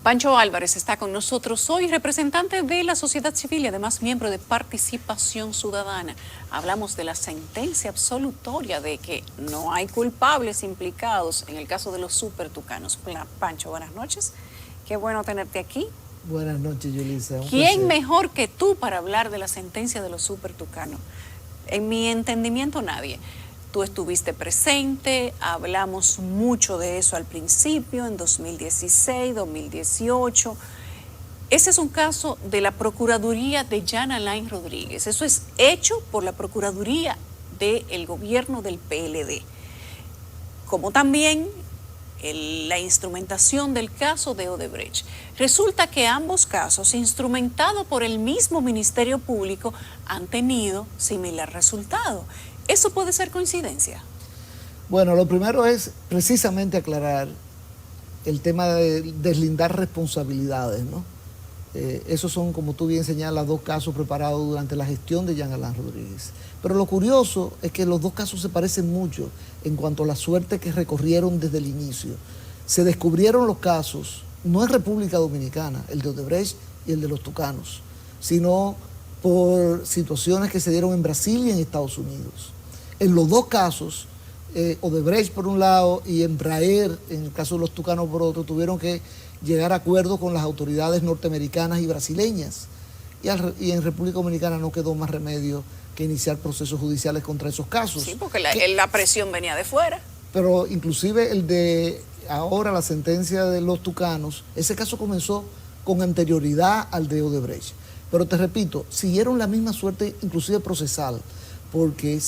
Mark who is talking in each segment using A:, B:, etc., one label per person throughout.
A: Pancho Álvarez está con nosotros hoy, representante de la sociedad civil y además miembro de Participación Ciudadana. Hablamos de la sentencia absolutoria de que no hay culpables implicados en el caso de los supertucanos. Pancho, buenas noches. Qué bueno tenerte aquí.
B: Buenas noches, Yulisa.
A: ¿Quién mejor que tú para hablar de la sentencia de los supertucanos? En mi entendimiento, nadie. Tú estuviste presente, hablamos mucho de eso al principio, en 2016, 2018. Ese es un caso de la Procuraduría de Jean Alain Rodríguez. Eso es hecho por la Procuraduría del gobierno del PLD. Como también la instrumentación del caso de Odebrecht. Resulta que ambos casos, instrumentados por el mismo Ministerio Público, han tenido similar resultado. ¿Eso puede ser coincidencia?
B: Bueno, lo primero es precisamente aclarar el tema de deslindar responsabilidades, ¿no? Esos son, como tú bien señalas, dos casos preparados durante la gestión de Jean Alain Rodríguez. Pero lo curioso es que los dos casos se parecen mucho en cuanto a la suerte que recorrieron desde el inicio. Se descubrieron los casos, no en República Dominicana, el de Odebrecht y el de los tucanos, sino por situaciones que se dieron en Brasil y en Estados Unidos. En los dos casos, Odebrecht por un lado y Embraer, en el caso de los tucanos por otro, tuvieron que llegar a acuerdos con las autoridades norteamericanas y brasileñas. Y en República Dominicana no quedó más remedio que iniciar procesos judiciales contra esos casos.
A: Sí, porque la presión venía de fuera.
B: Pero inclusive el de ahora, la sentencia de los tucanos, ese caso comenzó con anterioridad al de Odebrecht. Pero te repito, siguieron la misma suerte, inclusive procesal, porque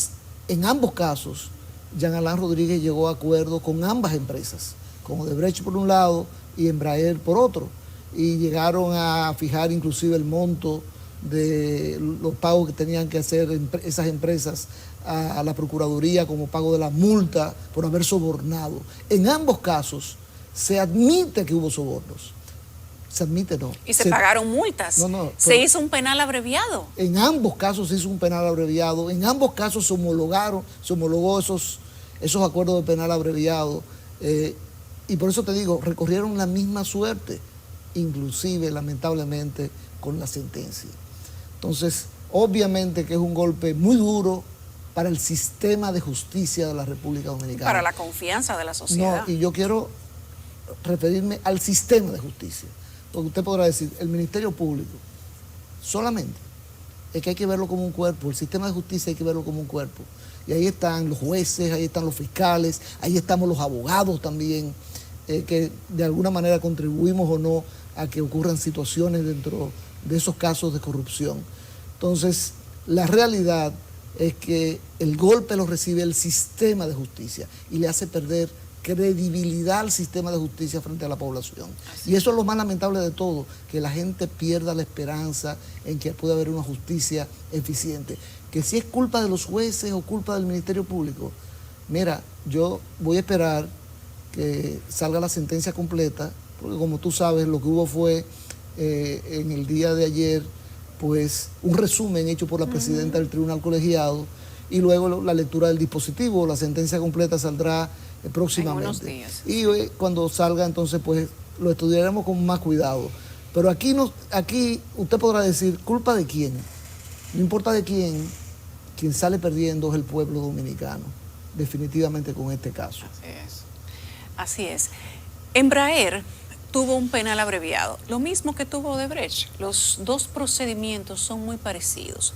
B: en ambos casos, Jean Alain Rodríguez llegó a acuerdo con ambas empresas, con Odebrecht por un lado y Embraer por otro, y llegaron a fijar inclusive el monto de los pagos que tenían que hacer esas empresas a la Procuraduría como pago de la multa por haber sobornado. En ambos casos se admite que hubo sobornos. Se admite, no.
A: Y se pagaron multas.
B: No,
A: se hizo un penal abreviado.
B: En ambos casos se hizo un penal abreviado. En ambos casos se homologó esos acuerdos de penal abreviado. Y por eso te digo, recorrieron la misma suerte, inclusive, lamentablemente, con la sentencia. Entonces, obviamente que es un golpe muy duro para el sistema de justicia de la República Dominicana.
A: Para la confianza de la sociedad.
B: No, y yo quiero referirme al sistema de justicia. Porque usted podrá decir, el Ministerio Público, solamente, es que hay que verlo como un cuerpo, el sistema de justicia hay que verlo como un cuerpo. Y ahí están los jueces, ahí están los fiscales, ahí estamos los abogados también, que de alguna manera contribuimos o no a que ocurran situaciones dentro de esos casos de corrupción. Entonces, la realidad es que el golpe lo recibe el sistema de justicia y le hace perder credibilidad al sistema de justicia frente a la población. Y eso es lo más lamentable de todo, que la gente pierda la esperanza en que pueda haber una justicia eficiente. Que si es culpa de los jueces o culpa del Ministerio Público, mira, yo voy a esperar que salga la sentencia completa, porque como tú sabes, lo que hubo fue en el día de ayer, pues un resumen hecho por la presidenta del Tribunal Colegiado y luego la lectura del dispositivo. La sentencia completa saldrá próximamente.
A: En unos días.
B: Y cuando salga, entonces, pues lo estudiaremos con más cuidado. Pero aquí usted podrá decir, ¿culpa de quién? No importa de quién, quien sale perdiendo es el pueblo dominicano, definitivamente con este caso.
A: Así es. Así es. Embraer tuvo un penal abreviado, lo mismo que tuvo Odebrecht. Los dos procedimientos son muy parecidos.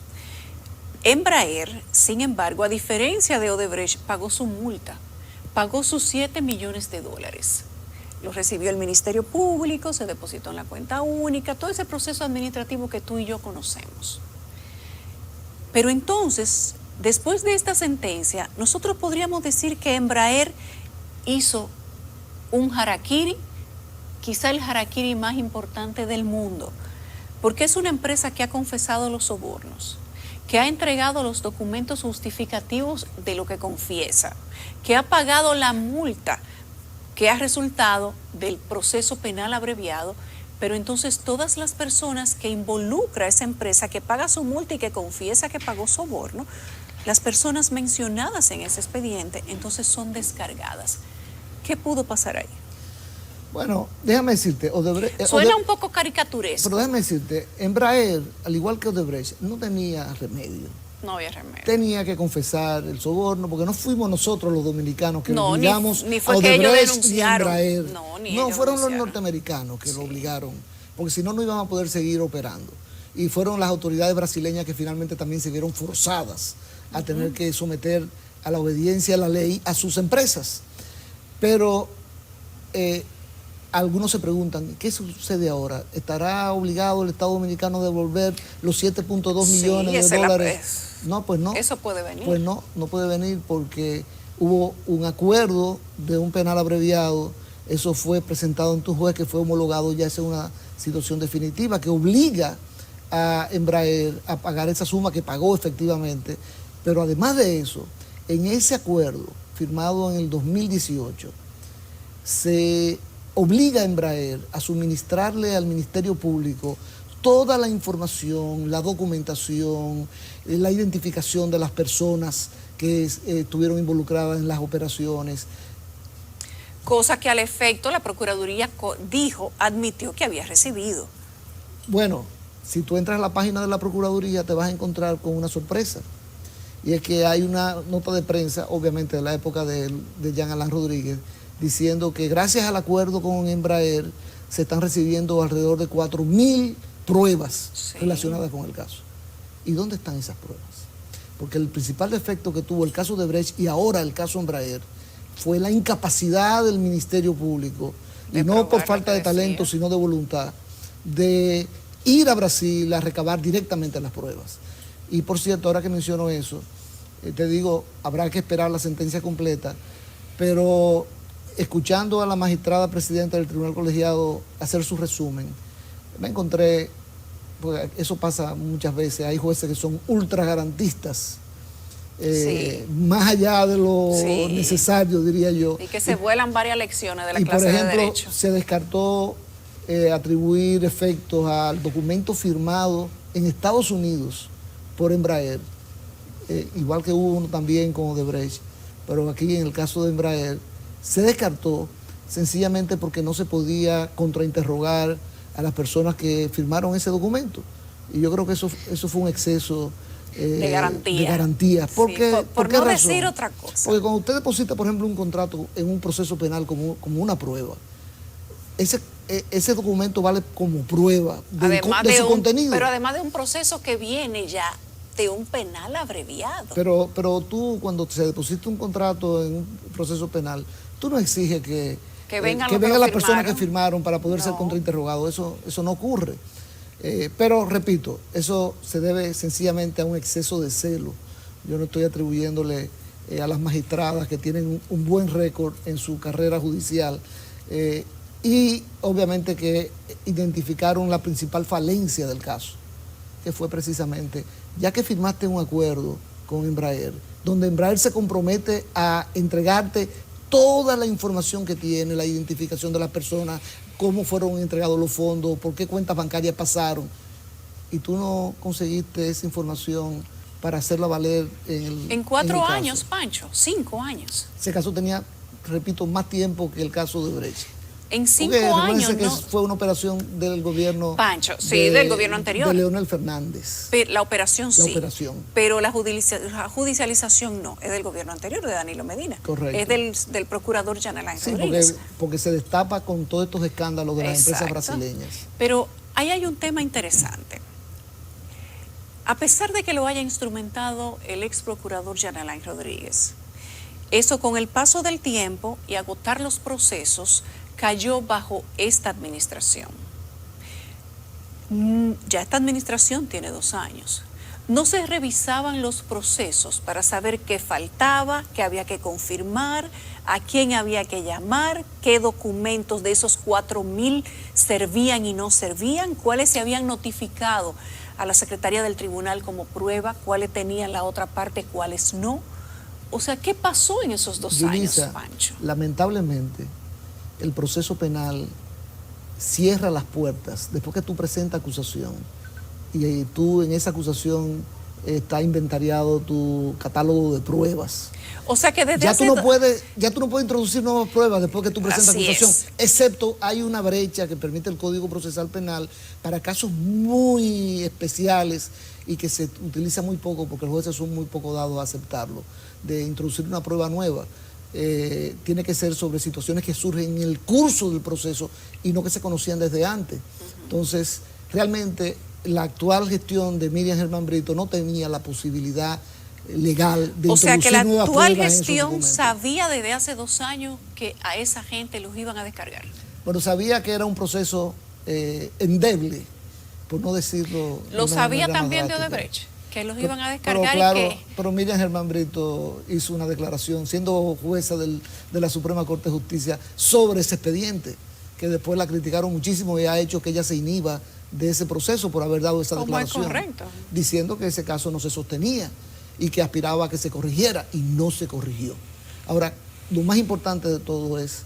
A: Embraer, sin embargo, a diferencia de Odebrecht, pagó su multa, pagó sus $7 millones. Lo recibió el Ministerio Público, se depositó en la cuenta única, todo ese proceso administrativo que tú y yo conocemos. Pero entonces, después de esta sentencia, nosotros podríamos decir que Embraer hizo un harakiri, quizá el harakiri más importante del mundo, porque es una empresa que ha confesado los sobornos, que ha entregado los documentos justificativos de lo que confiesa, que ha pagado la multa que ha resultado del proceso penal abreviado, pero entonces todas las personas que involucra esa empresa, que paga su multa y que confiesa que pagó soborno, las personas mencionadas en ese expediente, entonces son descargadas. ¿Qué pudo pasar ahí?
B: Bueno, déjame decirte,
A: Suena un poco caricaturesco.
B: pero déjame decirte, Embraer, al igual que Odebrecht, no tenía remedio.
A: No había remedio.
B: Tenía que confesar el soborno, porque no fuimos nosotros los dominicanos que
A: No,
B: lo obligamos
A: ni fue
B: a
A: que ellos
B: Odebrecht ni a
A: denunciaron.
B: Embraer.
A: Ni
B: No,
A: ellos
B: fueron los
A: denunciaron.
B: norteamericanos que lo obligaron, porque si no, no iban a poder seguir operando. Y fueron las autoridades brasileñas que finalmente también se vieron forzadas a tener que someter a la obediencia a la ley a sus empresas. Pero algunos se preguntan, ¿qué sucede ahora? ¿Estará obligado el Estado Dominicano a devolver los 7.2 millones de dólares? No, pues no.
A: Eso puede venir.
B: Pues no, no puede venir porque hubo un acuerdo de un penal abreviado. Eso fue presentado ante un juez que fue homologado, ya es una situación definitiva que obliga a Embraer a pagar esa suma que pagó efectivamente. Pero además de eso, en ese acuerdo firmado en el 2018, se obliga a Embraer a suministrarle al Ministerio Público toda la información, la documentación, la identificación de las personas que estuvieron involucradas en las operaciones.
A: Cosa que al efecto la Procuraduría admitió que había recibido.
B: Bueno, si tú entras a la página de la Procuraduría te vas a encontrar con una sorpresa. Y es que hay una nota de prensa, obviamente de la época de Jean Alain Rodríguez, diciendo que gracias al acuerdo con Embraer se están recibiendo alrededor de 4.000 pruebas relacionadas con el caso. ¿Y dónde están esas pruebas? Porque el principal defecto que tuvo el caso de Brecht y ahora el caso Embraer fue la incapacidad del Ministerio Público, y no por falta de talento, sino de voluntad, de ir a Brasil a recabar directamente las pruebas. Y por cierto, ahora que menciono eso, te digo, habrá que esperar la sentencia completa, pero escuchando a la magistrada presidenta del Tribunal Colegiado hacer su resumen, me encontré, porque eso pasa muchas veces, hay jueces que son ultra garantistas, más allá de lo necesario, diría yo.
A: Y que se vuelan varias lecciones de la clase
B: de Derecho.
A: Por ejemplo,
B: se descartó atribuir efectos al documento firmado en Estados Unidos por Embraer, igual que hubo uno también con Odebrecht, pero aquí en el caso de Embraer se descartó sencillamente porque no se podía contrainterrogar a las personas que firmaron ese documento. Y yo creo que eso fue un exceso
A: de
B: garantía. ¿Por qué
A: no
B: razón?
A: decir otra cosa.
B: Porque cuando usted deposita, por ejemplo, un contrato en un proceso penal como una prueba, ese documento vale como prueba de su contenido.
A: Pero además de un proceso que viene ya de un penal abreviado.
B: Pero tú, cuando se deposita un contrato en un proceso penal, tú no exiges que vengan las personas que firmaron para poder ser contrainterrogados. Eso no ocurre. Pero repito, eso se debe sencillamente a un exceso de celo. Yo no estoy atribuyéndole a las magistradas que tienen un buen récord en su carrera judicial y obviamente que identificaron la principal falencia del caso, que fue precisamente, ya que firmaste un acuerdo con Embraer, donde Embraer se compromete a entregarte toda la información que tiene, la identificación de las personas, cómo fueron entregados los fondos, por qué cuentas bancarias pasaron, y tú no conseguiste esa información para hacerla valer
A: en 4 años, Pancho, 5 años.
B: Ese caso tenía, repito, más tiempo que el caso de Brecht.
A: En 5 años,
B: que fue una operación del gobierno...
A: Pancho, del gobierno anterior.
B: De Leonel Fernández.
A: La operación sí.
B: La operación.
A: Pero la judicialización no, es del gobierno anterior, de Danilo Medina.
B: Correcto.
A: Es del procurador Jean Alain Rodríguez.
B: Sí, porque se destapa con todos estos escándalos de las empresas brasileñas.
A: Pero ahí hay un tema interesante. A pesar de que lo haya instrumentado el ex procurador Jean Alain Rodríguez, eso con el paso del tiempo y agotar los procesos cayó bajo esta administración. Ya esta administración tiene 2 años. No se revisaban los procesos para saber qué faltaba, qué había que confirmar, a quién había que llamar, qué documentos de esos 4.000 servían y no servían, cuáles se habían notificado a la Secretaría del Tribunal como prueba, cuáles tenían la otra parte, cuáles no. O sea, ¿qué pasó en esos 2 años, Pancho?
B: Lamentablemente, el proceso penal cierra las puertas después que tú presentas acusación y tú en esa acusación está inventariado tu catálogo de pruebas.
A: O sea que desde
B: Ya
A: hace
B: tú no puedes introducir nuevas pruebas después que tú presentas
A: Así
B: acusación,
A: es.
B: excepto hay una brecha que permite el Código Procesal Penal para casos muy especiales y que se utiliza muy poco porque los jueces son muy poco dados a aceptarlo, de introducir una prueba nueva. Tiene que ser sobre situaciones que surgen en el curso del proceso y no que se conocían desde antes. Entonces, realmente la actual gestión de Miriam Germán Brito no tenía la posibilidad legal de
A: O sea que la
B: nuevas
A: actual
B: pruebas en esos
A: gestión
B: documentos.
A: sabía desde hace 2 años que a esa gente los iban a descargar.
B: Bueno, sabía que era un proceso endeble, por no decirlo.
A: Lo
B: de una
A: sabía
B: manera más
A: también de
B: drástica.
A: Odebrecht, que los
B: Pero-
A: iban a
B: Pero
A: descargar
B: claro,
A: y que...
B: pero Miriam Germán Brito hizo una declaración, siendo jueza de la Suprema Corte de Justicia, sobre ese expediente, que después la criticaron muchísimo y ha hecho que ella se inhiba de ese proceso por haber dado esa
A: Como es
B: declaración.
A: correcto.
B: Diciendo que ese caso no se sostenía y que aspiraba a que se corrigiera y no se corrigió. Ahora, lo más importante de todo es,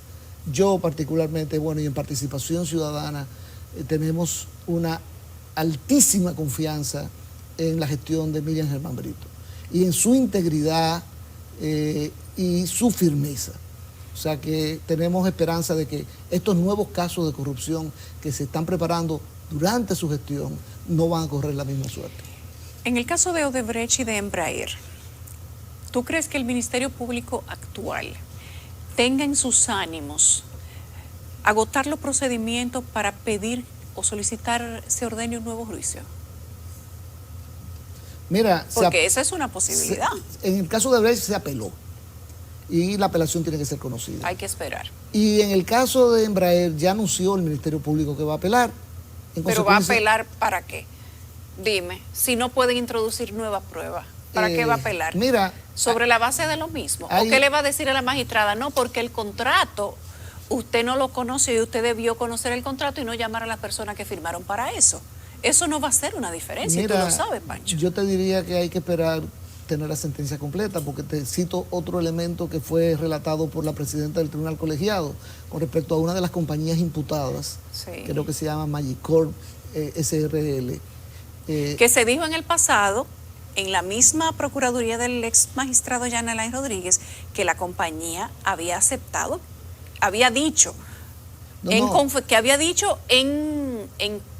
B: yo particularmente, bueno, y en Participación Ciudadana, tenemos una altísima confianza en la gestión de Miriam Germán Brito y en su integridad y su firmeza. O sea que tenemos esperanza de que estos nuevos casos de corrupción que se están preparando durante su gestión no van a correr la misma suerte.
A: En el caso de Odebrecht y de Embraer, ¿tú crees que el Ministerio Público actual tenga en sus ánimos agotar los procedimientos para pedir o solicitar se ordene un nuevo juicio?
B: Mira,
A: Porque esa es una posibilidad.
B: en el caso de Brecht se apeló y la apelación tiene que ser conocida.
A: Hay que esperar.
B: Y en el caso de Embraer ya anunció el Ministerio Público que va a apelar. En
A: Pero ¿va a
B: consecuencia,
A: apelar para qué? Dime, si no pueden introducir nuevas pruebas, ¿para qué va a apelar?
B: Mira,
A: ¿Sobre la base de lo mismo?
B: hay-
A: ¿O qué le va a decir a la magistrada? No, porque el contrato, usted no lo conoce y usted debió conocer el contrato y no llamar a las personas que firmaron para eso. Eso no va a hacer una diferencia, y tú
B: mira,
A: lo sabes, Pancho.
B: yo te diría que hay que esperar tener la sentencia completa, porque te cito otro elemento que fue relatado por la presidenta del Tribunal Colegiado con respecto a una de las compañías imputadas,
A: Sí.
B: creo que se llama Magicorp SRL.
A: Que se dijo en el pasado, en la misma procuraduría del ex magistrado Jan Alain Rodríguez, que la compañía había aceptado, había dicho,
B: No,
A: en
B: no.
A: que había dicho en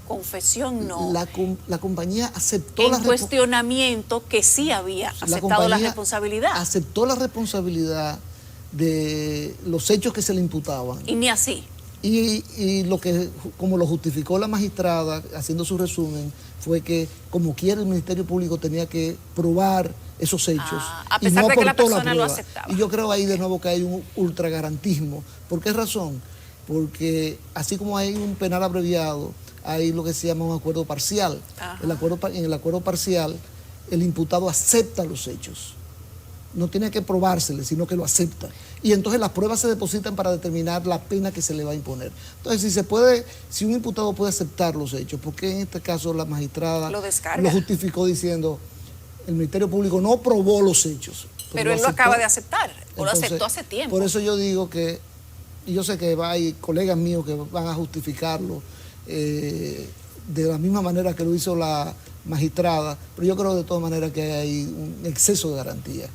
A: confesión, no,
B: La compañía aceptó
A: en
B: la
A: cuestionamiento que sí había aceptado la
B: compañía
A: responsabilidad.
B: Aceptó la responsabilidad de los hechos que se le imputaban.
A: Y ni así.
B: Y lo que, como lo justificó la magistrada, haciendo su resumen, fue que, como quiera, el Ministerio Público tenía que probar esos hechos.
A: A
B: y
A: pesar
B: no
A: de que la
B: aportó
A: persona lo
B: prueba.
A: aceptaba.
B: Y yo creo ahí de nuevo que hay un ultragarantismo. ¿Por qué razón? Porque así como hay un penal abreviado, hay lo que se llama un acuerdo parcial.
A: Ajá.
B: En el acuerdo parcial, el imputado acepta los hechos. No tiene que probársele, sino que lo acepta. Y entonces las pruebas se depositan para determinar la pena que se le va a imponer. Entonces, si un imputado puede aceptar los hechos, ¿por qué en este caso la magistrada
A: Lo descarga?
B: lo justificó diciendo el Ministerio Público no probó los hechos?
A: Pero él lo
B: aceptó?
A: acaba de aceptar, o lo
B: Entonces,
A: aceptó hace tiempo.
B: Por eso yo digo que, y yo sé que hay colegas míos que van a justificarlo de la misma manera que lo hizo la magistrada, pero yo creo de todas maneras que hay un exceso de garantía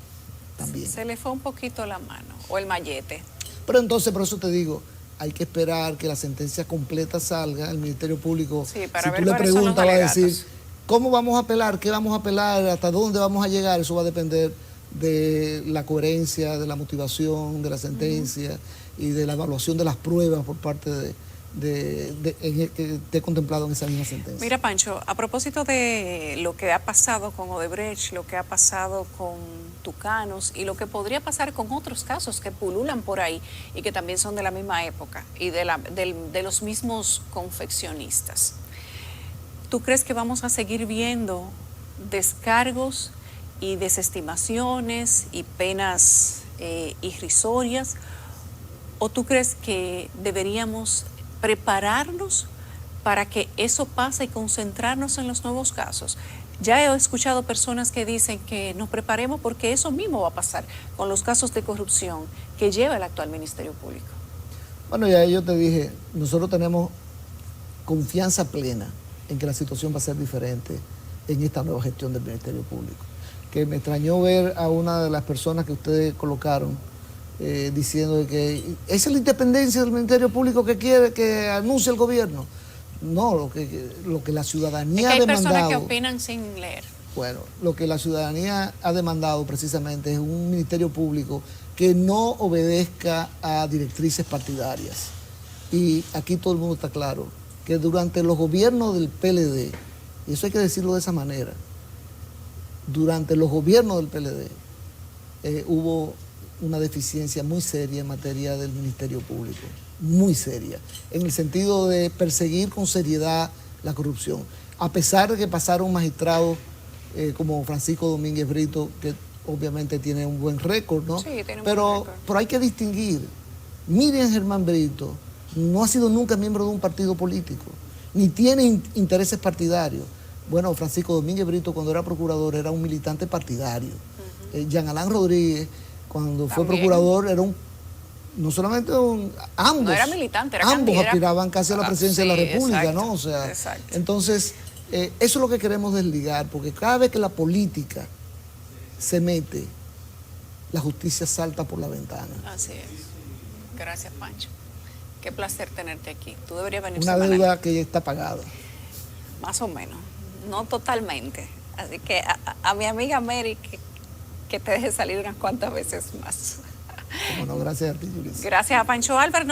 B: también.
A: Se le fue un poquito la mano, o el mallete.
B: Pero entonces, por eso te digo, hay que esperar que la sentencia completa salga. El Ministerio Público,
A: Sí, para
B: si
A: ver
B: tú le
A: cuáles son los
B: preguntas, va a decir,
A: alegatos.
B: ¿cómo vamos a apelar? ¿Qué vamos a apelar? ¿Hasta dónde vamos a llegar? Eso va a depender de la coherencia, de la motivación, de la sentencia y de la evaluación de las pruebas por parte que esté contemplado en esa misma sentencia.
A: Mira, Pancho, a propósito de lo que ha pasado con Odebrecht, lo que ha pasado con Tucanos y lo que podría pasar con otros casos que pululan por ahí y que también son de la misma época y de los mismos confeccionistas. ¿Tú crees que vamos a seguir viendo descargos y desestimaciones y penas irrisorias? ¿O tú crees que deberíamos prepararnos para que eso pase y concentrarnos en los nuevos casos? Ya he escuchado personas que dicen que nos preparemos porque eso mismo va a pasar con los casos de corrupción que lleva el actual Ministerio Público.
B: Bueno, ya yo te dije, nosotros tenemos confianza plena en que la situación va a ser diferente en esta nueva gestión del Ministerio Público. Que me extrañó ver a una de las personas que ustedes colocaron diciendo que esa es la independencia del Ministerio Público que quiere que anuncie el gobierno. No, lo que la ciudadanía ha demandado...
A: hay personas que opinan sin leer.
B: Bueno, lo que la ciudadanía ha demandado precisamente es un Ministerio Público que no obedezca a directrices partidarias. Y aquí todo el mundo está claro que durante los gobiernos del PLD, y eso hay que decirlo de esa manera, durante los gobiernos del PLD hubo una deficiencia muy seria en materia del Ministerio Público, muy seria, en el sentido de perseguir con seriedad la corrupción. A pesar de que pasaron magistrados como Francisco Domínguez Brito, que obviamente tiene un buen récord, ¿no?
A: Sí, tiene un buen
B: pero
A: récord.
B: hay que distinguir. Miriam Germán Brito no ha sido nunca miembro de un partido político, ni tiene intereses partidarios. Bueno, Francisco Domínguez Brito, cuando era procurador, era un militante partidario. Jean Alain Rodríguez, cuando fue procurador, era no solamente ambos.
A: No era militante, era
B: ambos
A: candidato.
B: aspiraban casi a la presidencia de la República,
A: exacto,
B: ¿no? O sea,
A: exacto.
B: entonces, eso es lo que queremos desligar, porque cada vez que la política se mete, la justicia salta por la ventana.
A: Así es. Gracias, Pancho. Qué placer tenerte aquí. Tú deberías venir
B: Una
A: semanalmente.
B: deuda que ya está pagada.
A: Más o menos. No totalmente. Así que a mi amiga Mary, que te deje salir unas cuantas veces más.
B: Bueno, gracias a ti, Yulisa.
A: Gracias a Pancho Álvarez.